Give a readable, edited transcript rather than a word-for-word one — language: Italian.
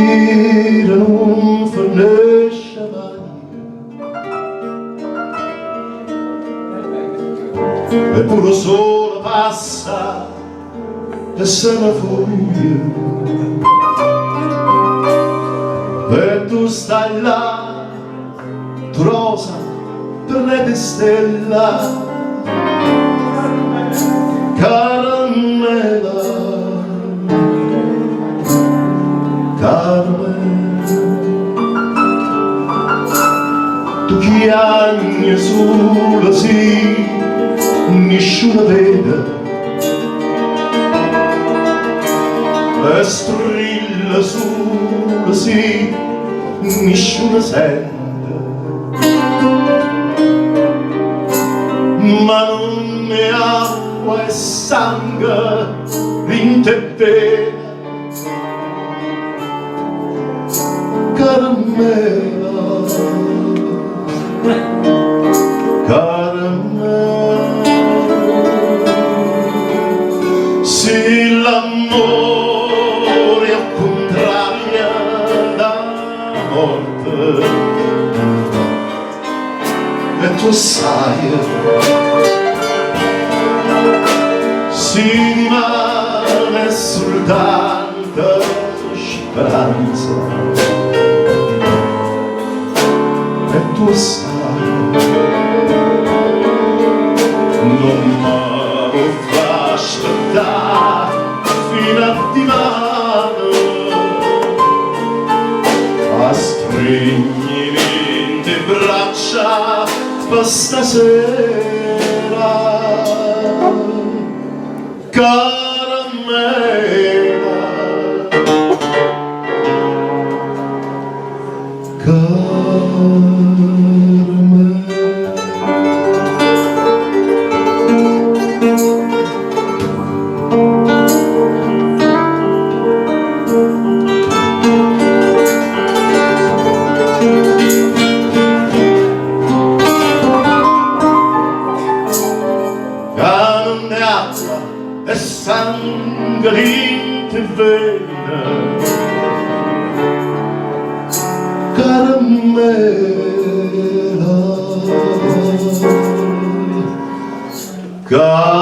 respira non fornisce mai, eppure solo passa e se ne fuga. E tu stai là, tu rosa per le stelle, caramella, caramella. Tu chiami sulla sì, nessuno vede, e strilla sulla sì, nessuno sente. Ma non è acqua e sangue in te vena, caramella, caramella. Se l'amore è contrario da morte, e tu sai, si rimane soltanto speranza, e tu sai, non mi fa aspettare fino a dimani, a stringimi in braccia per stasera, caramella, caramella. Carne, acqua e sangue in te vena, caramella, caramella.